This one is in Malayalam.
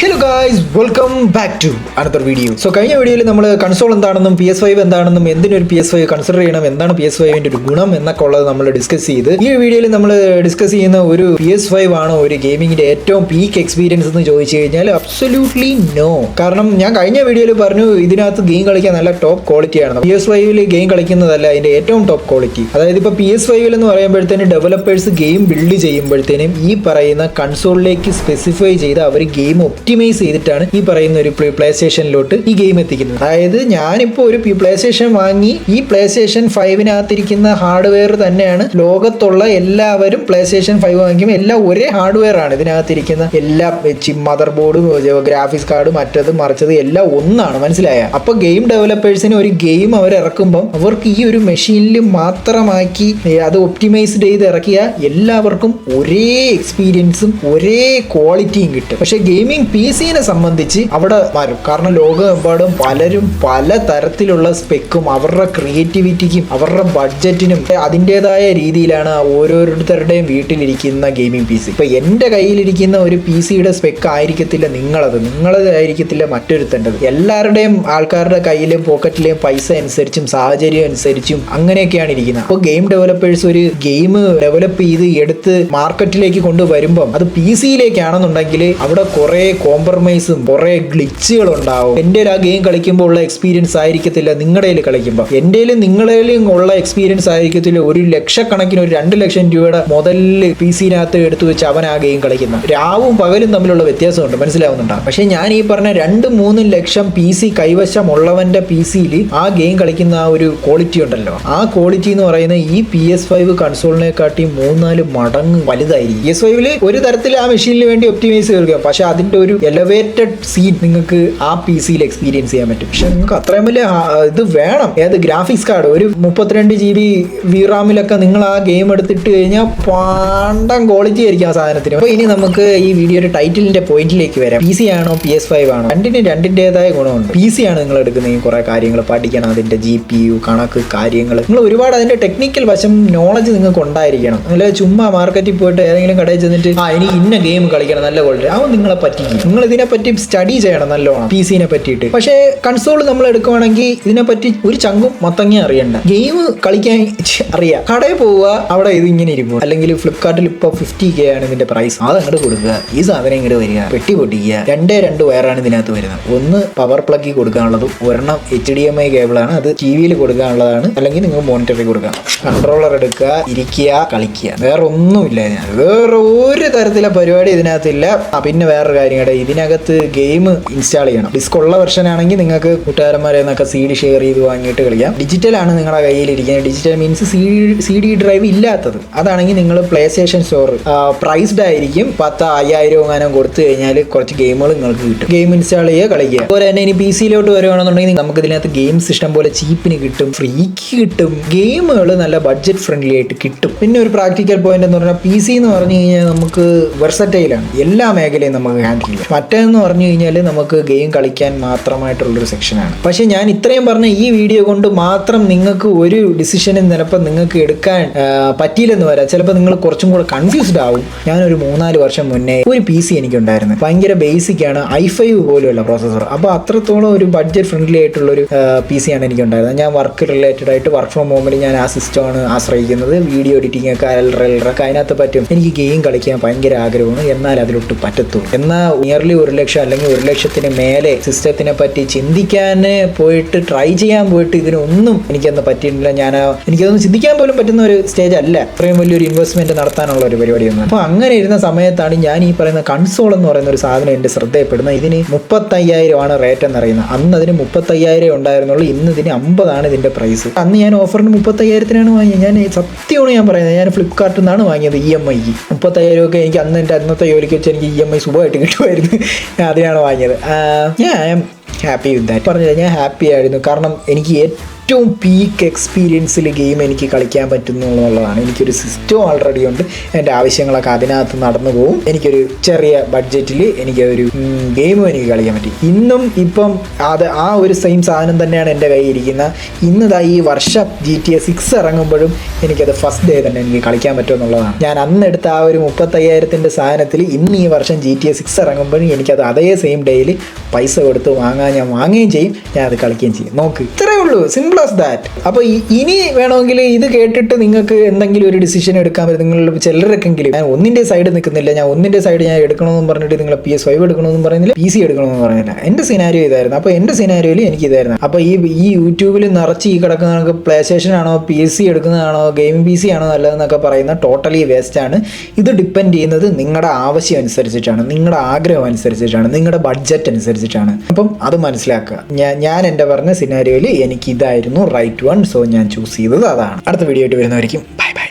Hello guys, welcome back to another video. കഴിഞ്ഞ വീഡിയോയിൽ നമ്മൾ കൺസോൾ എന്താണെന്നും PS5 എന്താണെന്നും എന്തിനൊരു PS5 കൺസിഡർ ചെയ്യണം, എന്താണ് PS5ന്റെ ഒരു ഗുണം എന്നൊക്കെ ഉള്ളത് നമ്മൾ ഡിസ്കസ് ചെയ്ത് ഈ വീഡിയോയിൽ നമ്മൾ ഡിസ്കസ് ചെയ്യുന്ന ഒരു PS5 ആണോ ഒരു ഗെയിമിങ്ങിന്റെ ഏറ്റവും പീക്ക് എക്സ്പീരിയൻസ് എന്ന് ചോദിച്ചു കഴിഞ്ഞാൽ അബ്സല്യൂട്ട്ലി നോ. കാരണം ഞാൻ കഴിഞ്ഞ വീഡിയോയിൽ പറഞ്ഞു ഇതിനകത്ത് ഗെയിം കളിക്കാൻ നല്ല ടോപ്പ് ക്വാളിറ്റിയാണ്. PS5ൽ ഗെയിം കളിക്കുന്നതല്ല അതിന്റെ ഏറ്റവും ടോപ്പ് ക്വാളിറ്റി. അതായത് ഇപ്പോൾ PS5 എന്ന് പറയുമ്പോഴത്തേനും ഡെവലപ്പേഴ്സ് ഗെയിം ബിൽഡ് ചെയ്യുമ്പോഴത്തേനും ഈ പറയുന്ന കൺസോളിലേക്ക് സ്പെസിഫൈ ചെയ്ത് അവർ ഗെയിം ഒപ്റ്റിമൈസ് ചെയ്തിട്ടാണ് ഈ പറയുന്ന ഒരു പ്ലേ സ്റ്റേഷനിലോട്ട് ഈ ഗെയിം എത്തിക്കുന്നത്. അതായത് ഞാനിപ്പോൾ ഒരു പ്ലേ സ്റ്റേഷൻ വാങ്ങി ഈ പ്ലേ സ്റ്റേഷൻ 5-നകത്തിരിക്കുന്ന ഹാർഡ്വെയർ തന്നെയാണ് ലോകത്തുള്ള എല്ലാവരും പ്ലേ സ്റ്റേഷൻ 5 വാങ്ങിക്കുമ്പോൾ എല്ലാം ഒരേ ഹാർഡ്വെയർ ആണ്. ഇതിനകത്തിരിക്കുന്ന എല്ലാ മദർ ബോർഡും ഗ്രാഫിക്സ് കാർഡ് മറ്റത് മറിച്ചത് എല്ലാം ഒന്നാണ്. മനസ്സിലായ? അപ്പോൾ ഗെയിം ഡെവലപ്പേഴ്സിന് ഒരു ഗെയിം അവർ ഇറക്കുമ്പം അവർക്ക് ഈ ഒരു മെഷീനിൽ മാത്രമാക്കി അത് ഒപ്റ്റിമൈസ്ഡ് ചെയ്ത് ഇറക്കിയ എല്ലാവർക്കും ഒരേ എക്സ്പീരിയൻസും ഒരേ ക്വാളിറ്റിയും കിട്ടും. പക്ഷെ ഗെയിമിംഗ് PC-നെ സംബന്ധിച്ച് അവിടെ വരും. കാരണം ലോകമെമ്പാടും പലരും പല തരത്തിലുള്ള സ്പെക്കും അവരുടെ ക്രിയേറ്റിവിറ്റിക്കും അവരുടെ ബഡ്ജറ്റിനും അതിൻ്റെതായ രീതിയിലാണ് ഓരോരുത്തരുടെയും വീട്ടിലിരിക്കുന്ന ഗെയിമിംഗ് PC. ഇപ്പൊ എൻ്റെ കയ്യിലിരിക്കുന്ന ഒരു PC-യുടെ സ്പെക്ക് ആയിരിക്കത്തില്ല നിങ്ങളതായിരിക്കത്തില്ല മറ്റൊരുത്തേണ്ടത്. എല്ലാവരുടെയും ആൾക്കാരുടെ കയ്യിലും പോക്കറ്റിലെയും പൈസ അനുസരിച്ചും സാഹചര്യം അനുസരിച്ചും അങ്ങനെയൊക്കെയാണ് ഇരിക്കുന്നത്. അപ്പോൾ ഗെയിം ഡെവലപ്പേഴ്സ് ഒരു ഗെയിം ഡെവലപ്പ് ചെയ്ത് എടുത്ത് മാർക്കറ്റിലേക്ക് കൊണ്ടുവരുമ്പം അത് PC-യിലേക്കാണെന്നുണ്ടെങ്കിൽ അവിടെ കുറെ കോംപ്രമൈസും കുറെ ഗ്ലിച്ചുകൾ ഉണ്ടാവും. എൻ്റെ ആ ഗെയിം കളിക്കുമ്പോൾ ഉള്ള എക്സ്പീരിയൻസ് ആയിരിക്കത്തില്ല നിങ്ങളുടെ കളിക്കുമ്പോൾ. എൻ്റെയിലും നിങ്ങളേലും ഉള്ള എക്സ്പീരിയൻസ് ആയിരിക്കത്തില്ല ഒരു ലക്ഷക്കണക്കിന് ഒരു 2 ലക്ഷം രൂപയുടെ മുതലിൽ PC-നകത്ത് എടുത്തു വെച്ച് അവൻ ആ ഗെയിം കളിക്കുന്ന രാവും പകലും തമ്മിലുള്ള വ്യത്യാസമുണ്ട്. മനസ്സിലാവുന്നുണ്ടാകും. പക്ഷെ ഞാൻ ഈ പറഞ്ഞ 2-3 ലക്ഷം PC കൈവശമുള്ളവന്റെ PC-യിൽ ആ ഗെയിം കളിക്കുന്ന ആ ഒരു ക്വാളിറ്റി ഉണ്ടല്ലോ, ആ ക്വാളിറ്റി എന്ന് പറയുന്നത് ഈ PS5 കൺസോളിനെക്കാട്ടി 3-4 മടങ്ങ് വലുതായിരിക്കും. PS5ൽ ഒരു തരത്തിൽ ആ മെഷീനിന് വേണ്ടി ഒപ്റ്റിമൈസ് ചെയ്തെടുക്കാം. പക്ഷെ അതിന്റെ ഒരു എലവേറ്റഡ് സീൻ നിങ്ങൾക്ക് ആ PC-യിൽ എക്സ്പീരിയൻസ് ചെയ്യാൻ പറ്റും. പക്ഷെ നിങ്ങൾക്ക് അത്രയും വലിയ ഇത് വേണം. ഏത് ഗ്രാഫിക്സ് കാർഡ് ഒരു 32 GB VRAM-ലൊക്കെ നിങ്ങൾ ആ ഗെയിം എടുത്തിട്ട് കഴിഞ്ഞാൽ പാണ്ടം ക്വാളിറ്റി ആയിരിക്കും ആ സാധനത്തിന്. അപ്പോൾ ഇനി നമുക്ക് ഈ വീഡിയോയുടെ ടൈറ്റിലിന്റെ പോയിന്റിലേക്ക് വരാം. PC ആണോ PS5 ആണോ? രണ്ടിൻ്റെതായ ഗുണമുണ്ട്. PC ആണ് നിങ്ങൾ എടുക്കുന്നതെങ്കിൽ കുറെ കാര്യങ്ങൾ പഠിക്കണം, അതിന്റെ GPU കണക്ക് കാര്യങ്ങൾ, നിങ്ങൾ ഒരുപാട് അതിന്റെ ടെക്നിക്കൽ വശം നോളജ് നിങ്ങൾക്ക് ഉണ്ടായിരിക്കണം. അല്ലെ ചുമ്മാ മാർക്കറ്റിൽ പോയിട്ട് ഏതെങ്കിലും കടയിൽ ചെന്നിട്ട് എനിക്ക് ഇന്ന ഗെയിം കളിക്കണം നല്ല ക്വാളിറ്റി, അവൻ നിങ്ങളെ പറ്റിക്കും. നിങ്ങൾ ഇതിനെപ്പറ്റി സ്റ്റഡി ചെയ്യണം നല്ലോണം PC-നെ പറ്റിയിട്ട്. പക്ഷേ കൺസോൾ നമ്മൾ എടുക്കുവാണെങ്കിൽ ഇതിനെപ്പറ്റി ഒരു ചങ്കും മത്തങ്ങ അറിയണ്ട. ഗെയിം കളിക്കാൻ അറിയാം. കടയിൽ പോവുക, അവിടെ ഇത് ഇങ്ങനെ ഇരിക്കും. അല്ലെങ്കിൽ ഫ്ലിപ്കാർട്ടിൽ ഇപ്പോൾ 50K ആണ് ഇതിന്റെ പ്രൈസ്, അത് അങ്ങോട്ട് കൊടുക്കുക, ഈ സാധനം ഇങ്ങോട്ട് വരിക, പെട്ടി പൊട്ടിക്കുക. 2 വയറാണ് ഇതിനകത്ത് വരുന്നത്. ഒന്ന് പവർ പ്ലഗിൽ കൊടുക്കാനുള്ളതും ഒരെണ്ണം HDMI കേബിളാണ്, അത് TV-യിൽ കൊടുക്കാനുള്ളതാണ്. അല്ലെങ്കിൽ നിങ്ങൾ മോണിറ്ററിൽ കൊടുക്കാം. കൺട്രോളർ എടുക്കുക, ഇരിക്കുക, കളിക്കുക, വേറെ ഒന്നുമില്ല. വേറെ ഒരു തരത്തിലെ പരിപാടി ഇതിനകത്തില്ല. പിന്നെ വേറൊരു കാര്യം കേട്ടോ, ഇതിനകത്ത് ഗെയിം ഇൻസ്റ്റാൾ ചെയ്യണം. ഡിസ്ക് ഉള്ള വെർഷൻ ആണെങ്കിൽ നിങ്ങൾക്ക് കൂട്ടുകാരന്മാരെ നിന്നൊക്കെ CD ഷെയർ ചെയ്ത് വാങ്ങിയിട്ട് കളിക്കാം. ഡിജിറ്റലാണ് നിങ്ങളുടെ കയ്യിലിരിക്കുന്നത്. ഡിജിറ്റൽ മീൻസ് CD ഡ്രൈവ് ഇല്ലാത്തത്. അതാണെങ്കിൽ നിങ്ങൾ പ്ലേ സ്റ്റേഷൻ സ്റ്റോർ പ്രൈസ്ഡ് ആയിരിക്കും. 10,000 എങ്ങാനും കൊടുത്തു കഴിഞ്ഞാൽ കുറച്ച് ഗെയിമുകൾ നിങ്ങൾക്ക് കിട്ടും. ഗെയിം ഇൻസ്റ്റാൾ ചെയ്യുക, കളിക്കുക. അതുപോലെ തന്നെ ഇനി PC-യിലോട്ട് വരുവാണെന്നുണ്ടെങ്കിൽ നമുക്ക് ഇതിനകത്ത് ഗെയിംസ് ഇഷ്ടം പോലെ ചീപ്പിന് കിട്ടും, ഫ്രീക്ക് കിട്ടും. ഗെയിമുകൾ നല്ല ബഡ്ജറ്റ് ഫ്രണ്ട്ലി ആയിട്ട് കിട്ടും. പിന്നെ ഒരു പ്രാക്ടിക്കൽ പോയിന്റ് എന്ന് പറഞ്ഞാൽ PC എന്ന് പറഞ്ഞു കഴിഞ്ഞാൽ നമുക്ക് വെർസറ്റൈലാണ്, എല്ലാ മേഖലയും നമുക്ക് ഹാൻഡിൽ ചെയ്യാം. മറ്റേന്ന് പറഞ്ഞു കഴിഞ്ഞാൽ നമുക്ക് ഗെയിം കളിക്കാൻ മാത്രമായിട്ടുള്ളൊരു സെക്ഷനാണ്. പക്ഷെ ഞാൻ ഇത്രയും പറഞ്ഞ ഈ വീഡിയോ കൊണ്ട് മാത്രം നിങ്ങൾക്ക് ഒരു ഡിസിഷനും ചിലപ്പോൾ നിങ്ങൾക്ക് എടുക്കാൻ പറ്റിയില്ലെന്ന് വരാം. ചിലപ്പോൾ നിങ്ങൾ കുറച്ചും കൂടെ കൺഫ്യൂസ്ഡ് ആവും. ഞാനൊരു 3-4 വർഷം മുന്നേ ഒരു PC എനിക്കുണ്ടായിരുന്നു. ഭയങ്കര ബേസിക് ആണ്, i5 പോലുമല്ല പ്രോസസ്സർ. അപ്പോൾ അത്രത്തോളം ഒരു ബഡ്ജറ്റ് ഫ്രണ്ട്ലി ആയിട്ടുള്ളൊരു PC ആണ് എനിക്കുണ്ടായിരുന്നത്. ഞാൻ വർക്ക് റിലേറ്റഡ് ആയിട്ട് വർക്ക് ഫ്രം ഹോമിൽ ഞാൻ ആ സിസ്റ്റമാണ് ആശ്രയിക്കുന്നത്. വീഡിയോ എഡിറ്റിംഗ് ഒക്കെ അലറൊക്കെ അതിനകത്ത് പറ്റും. എനിക്ക് ഗെയിം കളിക്കാൻ ഭയങ്കര ആഗ്രഹമാണ്, എന്നാൽ അതിലൊട്ട് പറ്റത്തുള്ളൂ. എന്നാൽ നിയർലി 1 ലക്ഷം അല്ലെങ്കിൽ 1 ലക്ഷത്തിന് മേലെ സിസ്റ്റത്തിനെ പറ്റി ചിന്തിക്കാൻ പോയിട്ട് ട്രൈ ചെയ്യാൻ പോയിട്ട് ഇതിനൊന്നും എനിക്കൊന്നും പറ്റിയിട്ടില്ല. എനിക്കതൊന്നും ചിന്തിക്കാൻ പോലും പറ്റുന്ന ഒരു സ്റ്റേജ് അല്ല, അത്രയും വലിയൊരു ഇൻവെസ്റ്റ്മെന്റ് നടത്താനുള്ള ഒരു പരിപാടിയൊന്നും. അപ്പോൾ അങ്ങനെ ഇരുന്ന സമയത്താണ് ഞാൻ ഈ പറയുന്ന കൺസോൾ എന്ന് പറയുന്ന ഒരു സാധനം എൻ്റെ ശ്രദ്ധയപ്പെടുന്നത്. ഇതിന് 35,000 ആണ് റേറ്റ് എന്നറിയുന്നത്. അന്ന് അതിന് 35,000 ഉണ്ടായിരുന്നുള്ളൂ. ഇന്ന് ഇതിന് 50 ഇതിന്റെ പ്രൈസ്. അന്ന് ഞാൻ ഓഫറിന് 35,000-നാണ് വാങ്ങിയത്. ഞാൻ സത്യമാണ് ഞാൻ പറയുന്നത്, ഞാൻ ഫ്ലിപ്കാർട്ടിൽ നിന്നാണ് വാങ്ങിയത്. EMI 35,000 ഒക്കെ എനിക്ക് എൻ്റെ അന്നത്തെ ജോലിക്ക് വെച്ച് എനിക്ക് EMI സുഖമായിട്ട് കിട്ടുമായിരുന്നു. അതിനാണ് വാങ്ങിയത്. ഞാൻ ഹാപ്പി വിത്ത് ദാറ്റ്. പറഞ്ഞില്ല, ഞാൻ ഹാപ്പി ആയിരുന്നു. കാരണം എനിക്ക് ഏറ്റവും ഏറ്റവും പീക്ക് എക്സ്പീരിയൻസിൽ ഗെയിം എനിക്ക് കളിക്കാൻ പറ്റുന്നു എന്നുള്ളതാണ്. എനിക്കൊരു സിസ്റ്റം ഓൾറെഡി ഉണ്ട്, എൻ്റെ ആവശ്യങ്ങളൊക്കെ അതിനകത്ത് നടന്നു പോകും. എനിക്കൊരു ചെറിയ ബഡ്ജറ്റിൽ എനിക്കൊരു ഗെയിമും എനിക്ക് കളിക്കാൻ പറ്റും. ഇന്നും ഇപ്പം ആ ഒരു സെയിം സാധനം തന്നെയാണ് എൻ്റെ കയ്യിൽ ഇരിക്കുന്നത്. ഇന്നതാ ഈ വർഷം GTA 6 ഇറങ്ങുമ്പോഴും എനിക്കത് ഫസ്റ്റ് ഡേ തന്നെ എനിക്ക് കളിക്കാൻ പറ്റുമെന്നുള്ളതാണ്. ഞാൻ അന്നെടുത്ത ആ ഒരു 35,000 സാധനത്തിൽ ഇന്ന് ഈ വർഷം GTA 6 ഇറങ്ങുമ്പോഴും എനിക്കത് അതേ സെയിം ഡേയിൽ പൈസ കൊടുത്ത് ഞാൻ വാങ്ങുകയും ചെയ്യും, ഞാൻ അത് കളിക്കുകയും ചെയ്യും. നോക്ക്, ഇത്രയേ ഉള്ളൂ, സിമ്പിൾ ആസ് ദാറ്റ്. അപ്പോൾ ഇനി വേണമെങ്കിൽ ഇത് കേട്ടിട്ട് നിങ്ങൾക്ക് എന്തെങ്കിലും ഒരു ഡിസിഷൻ എടുക്കാൻ പറ്റും. നിങ്ങൾ ചിലരൊക്കെങ്കിലും ഞാൻ ഒന്നിൻ്റെ സൈഡ് നിൽക്കുന്നില്ല, ഞാൻ ഒന്നിൻ്റെ സൈഡ് ഞാൻ എടുക്കണമെന്ന് പറഞ്ഞിട്ട് നിങ്ങൾ PS5 എടുക്കണമെന്നും പറയുന്നില്ല, PC എടുക്കണമെന്ന് പറയുന്നില്ല. എൻ്റെ സിനാരിയോ ഇതായിരുന്നു. അപ്പോൾ എൻ്റെ സിനാരിയോയിൽ എനിക്ക് ഇതായിരുന്നു. അപ്പോൾ ഈ യൂട്യൂബിൽ നിറച്ച് ഈ കിടക്കുന്ന പ്ലേ സ്റ്റേഷൻ ആണോ PC എടുക്കുന്നതാണോ ഗെയിമിംഗ് PC ആണോ നല്ലതെന്നൊക്കെ പറയുന്ന ടോട്ടലി വേസ്റ്റാണ്. ഇത് ഡിപ്പെൻഡ് ചെയ്യുന്നത് നിങ്ങളുടെ ആവശ്യം അനുസരിച്ചിട്ടാണ്, നിങ്ങളുടെ ആഗ്രഹം അനുസരിച്ചിട്ടാണ്, നിങ്ങളുടെ ബഡ്ജറ്റ് അനുസരിച്ചിട്ടാണ്. അപ്പം അത് മനസ്സിലാക്കുക. ഞാൻ എൻ്റെ പറഞ്ഞ സിനാരിയോയിൽ എനിക്ക് ഇതായിരുന്നു റൈറ്റ് വൺ. സോ ഞാൻ ചൂസ് ചെയ്തത് അതാണ്. അടുത്ത വീഡിയോ ആയിട്ട് വരുന്നവരിക്കും ബൈ ബൈ.